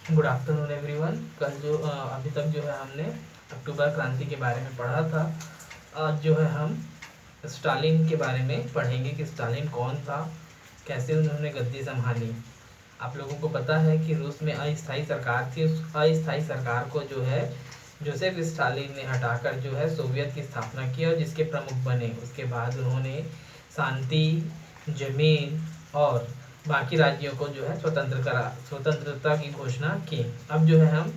Good afternoon everyone. कल जो अभी तक जो है हमने अक्टूबर क्रांति के बारे में पढ़ा था। आज जो है हम स्टालिन के बारे में पढ़ेंगे कि स्टालिन कौन था, कैसे उन्होंने गद्दी संभाली। आप लोगों को पता है कि रूस में अस्थायी सरकार थी। उस अस्थायी सरकार को जो है जोसेफ स्टालिन ने हटाकर जो है सोवियत की स्थापना की और जिसके प्रमुख बने। उसके बाद उन्होंने शांति, जमीन और बाकी राज्यों को जो है स्वतंत्रता की घोषणा की। अब जो है हम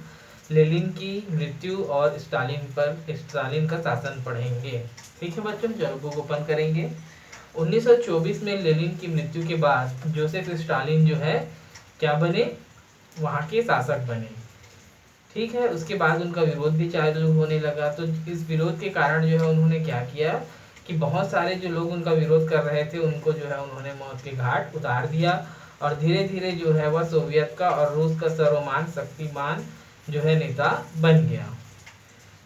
लेनिन की मृत्यु और स्टालिन का शासन पढ़ेंगे। ठीक है बच्चों, चलो बुक ओपन करेंगे। 1924 में लेनिन की मृत्यु के बाद जोसेफ स्टालिन जो है क्या बने, वहाँ के शासक बने। ठीक है, उसके बाद उनका विरोध भी चालू होने लगा। तो इस विरोध के कारण जो है उन्होंने क्या किया कि बहुत सारे जो लोग उनका विरोध कर रहे थे उनको जो है उन्होंने मौत के घाट उतार दिया और धीरे धीरे जो है वह सोवियत का और रूस का सर्वमान शक्तिमान जो है नेता बन गया।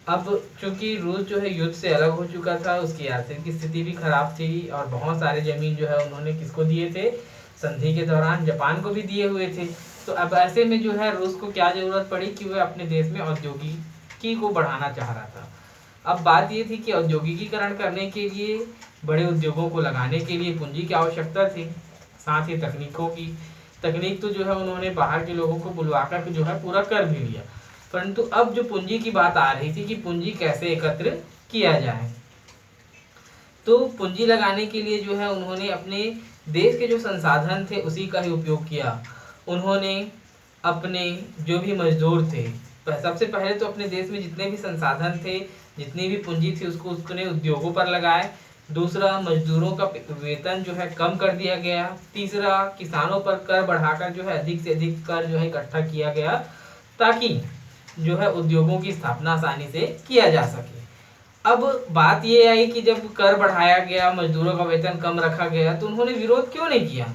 अब चूंकि रूस जो है युद्ध से अलग हो चुका था, उसकी आर्थिक स्थिति भी खराब थी और बहुत सारे जमीन जो है उन्होंने किसको दिए थे, संधि के दौरान जापान को भी दिए हुए थे। तो अब ऐसे में जो है रूस को क्या जरूरत पड़ी कि वह अपने देश में औद्योगिकी को बढ़ाना चाह रहा था। अब बात ये थी कि औद्योगिकीकरण करने के लिए, बड़े उद्योगों को लगाने के लिए पूंजी की आवश्यकता थी, साथ ही तकनीकों की। तकनीक तो जो है उन्होंने बाहर के लोगों को बुलवा कर जो है पूरा कर भी लिया, परंतु अब जो पूंजी की बात आ रही थी कि पूंजी कैसे एकत्र किया जाए। तो पूंजी लगाने के लिए जो है उन्होंने अपने देश के जो संसाधन थे उसी का ही उपयोग किया। उन्होंने अपने जो भी मजदूर थे, सबसे पहले तो अपने देश में जितने भी संसाधन थे, जितनी भी पूंजी थी उसको उसने उद्योगों पर लगाए। दूसरा, मजदूरों का वेतन जो है कम कर दिया गया। तीसरा, किसानों पर कर बढ़ाकर जो है अधिक से अधिक कर जो है इकट्ठा किया गया ताकि जो है उद्योगों की स्थापना आसानी से किया जा सके। अब बात ये आई कि जब कर बढ़ाया गया, मजदूरों का वेतन कम रखा गया, तो उन्होंने विरोध क्यों नहीं किया।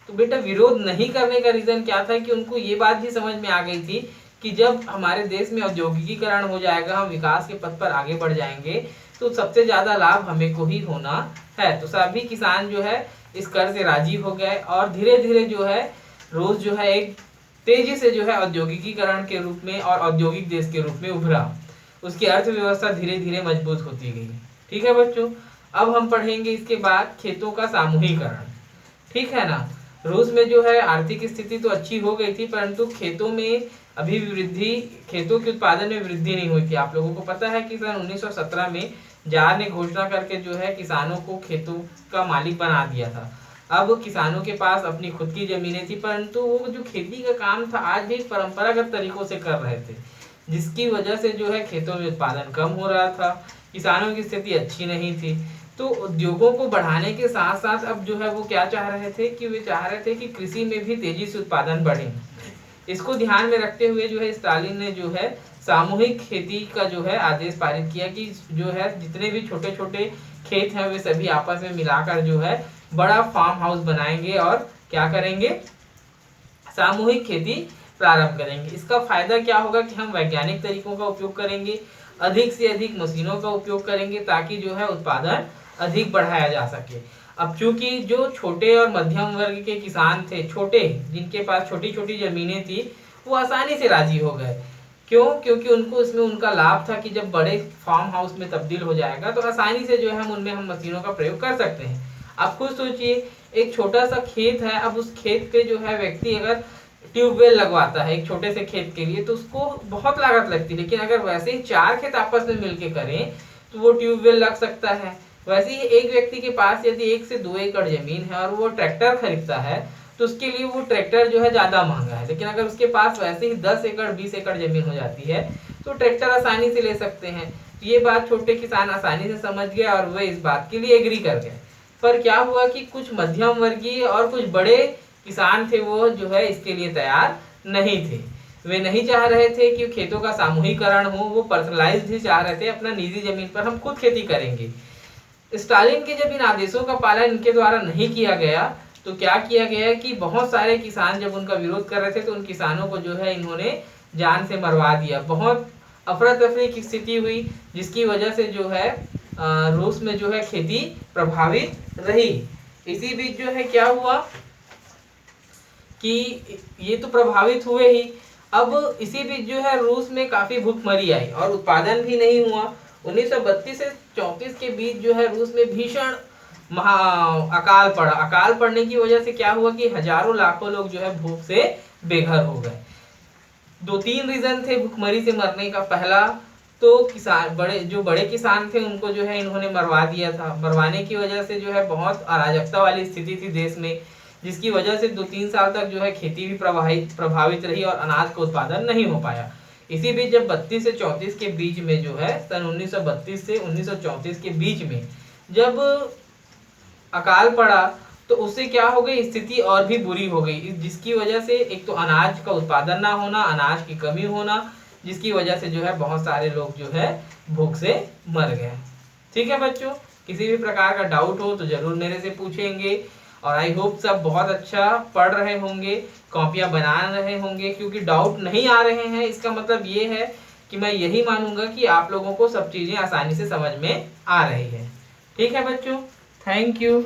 तो बेटा, विरोध नहीं करने का रीजन क्या था कि उनको ये बात भी समझ में आ गई थी कि जब हमारे देश में औद्योगिकीकरण हो जाएगा, हम विकास के पथ पर आगे बढ़ जाएंगे, तो सबसे ज्यादा लाभ हमें को ही होना है। तो सभी किसान जो है इस कर से राजी हो गए और धीरे धीरे जो है रूस जो है एक तेजी से जो है औद्योगिकीकरण के रूप में और औद्योगिक देश के रूप में उभरा। उसकी अर्थव्यवस्था धीरे धीरे मजबूत होती गई। ठीक है बच्चों, अब हम पढ़ेंगे इसके बाद खेतों का सामूहिकरण। ठीक है ना। रूस में जो है आर्थिक स्थिति तो अच्छी हो गई थी, परंतु खेतों में अभी भी वृद्धि, खेतों के उत्पादन में वृद्धि नहीं हुई थी। आप लोगों को पता है कि सन 1917 में जार ने घोषणा करके जो है किसानों को खेतों का मालिक बना दिया था। अब किसानों के पास अपनी खुद की जमीनें थी, परंतु वो जो खेती का काम था आज भी परंपरागत तरीकों से कर रहे थे, जिसकी वजह से जो है खेतों में उत्पादन कम हो रहा था, किसानों की स्थिति अच्छी नहीं थी। तो उद्योगों को बढ़ाने के साथ साथ अब जो है वो क्या चाह रहे थे कि वे चाह रहे थे कि कृषि में भी तेजी से उत्पादन बढ़े। इसको ध्यान में रखते हुए जो है स्टालिन ने जो है सामूहिक खेती का जो है आदेश पारित किया कि जो है जितने भी छोटे छोटे खेत हैं वे सभी आपस में मिलाकर जो है बड़ा फार्म हाउस बनाएंगे और क्या करेंगे, सामूहिक खेती प्रारंभ करेंगे। इसका फायदा क्या होगा कि हम वैज्ञानिक तरीकों का उपयोग करेंगे, अधिक से अधिक मशीनों का उपयोग करेंगे ताकि जो है उत्पादन अधिक बढ़ाया जा सके। अब चूंकि जो छोटे और मध्यम वर्ग के किसान थे, छोटे जिनके पास छोटी छोटी जमीनें थी, वो आसानी से राजी हो गए। क्यों? क्योंकि उनको इसमें उनका लाभ था कि जब बड़े फार्म हाउस में तब्दील हो जाएगा तो आसानी से जो है हम मशीनों का प्रयोग कर सकते हैं। आप खुद सोचिए, एक छोटा सा खेत है, अब उस खेत पे जो है व्यक्ति अगर ट्यूबवेल लगवाता है एक छोटे से खेत के लिए तो उसको बहुत लागत लगती है, लेकिन अगर वैसे ही 4 खेत आपस में मिलके करें तो वो ट्यूबवेल लग सकता है। वैसे ही एक व्यक्ति के पास यदि 1 से 2 एकड़ जमीन है और वो ट्रैक्टर खरीदता है तो उसके लिए वो ट्रैक्टर जो है ज्यादा महंगा है, लेकिन अगर उसके पास वैसे ही 10 एकड़ 20 एकड़ जमीन हो जाती है तो ट्रैक्टर आसानी से ले सकते हैं। ये बात छोटे किसान आसानी से समझ गए और वे इस बात के लिए एग्री कर गए। पर क्या हुआ कि कुछ मध्यम वर्गीय और कुछ बड़े किसान थे, वो जो है इसके लिए तैयार नहीं थे। वे नहीं चाह रहे थे कि खेतों का सामूहिकरण हो, वो पर्सनलाइज्ड ही चाह रहे थे, अपना निजी जमीन पर हम खुद खेती करेंगे। स्टालिन के जब इन आदेशों का पालन इनके द्वारा नहीं किया गया तो क्या किया गया कि बहुत सारे किसान जब उनका विरोध कर रहे थे तो उन किसानों को जो है इन्होंने जान से मरवा दिया। बहुत अफरा तफरी की स्थिति हुई, जिसकी वजह से जो है रूस में जो है खेती प्रभावित रही। इसी बीच जो है क्या हुआ कि ये तो प्रभावित हुए ही, अब इसी बीच जो है रूस में काफी भूखमरी आई और उत्पादन भी नहीं हुआ। 1932 से 34 के बीच जो है रूस में भीषण महा अकाल पड़ा। अकाल पड़ने की वजह से क्या हुआ कि हजारों लाखों लोग जो है भूख से बेघर हो गए। 2-3 रीजन थे भूखमरी से मरने का। पहला तो किसान, बड़े किसान थे उनको जो है इन्होंने मरवा दिया था। मरवाने की वजह से जो है बहुत अराजकता वाली स्थिति थी देश में, जिसकी वजह से 2-3 साल तक जो है खेती भी प्रभावित रही और अनाज का उत्पादन नहीं हो पाया। इसी बीच जब 32 से 34 के बीच में जो है सन 1932 से 1934 के बीच में जब अकाल पड़ा तो उससे क्या हो गई, स्थिति और भी बुरी हो गई, जिसकी वजह से एक तो अनाज का उत्पादन ना होना, अनाज की कमी होना, जिसकी वजह से जो है बहुत सारे लोग जो है भूख से मर गए। ठीक है बच्चों, किसी भी प्रकार का डाउट हो तो जरूर मेरे से पूछेंगे और आई होप सब बहुत अच्छा पढ़ रहे होंगे, कॉपियां बना रहे होंगे, क्योंकि डाउट नहीं आ रहे हैं इसका मतलब ये है कि मैं यही मानूंगा कि आप लोगों को सब चीजें आसानी से समझ में आ रही है। ठीक है बच्चों, थैंक यू।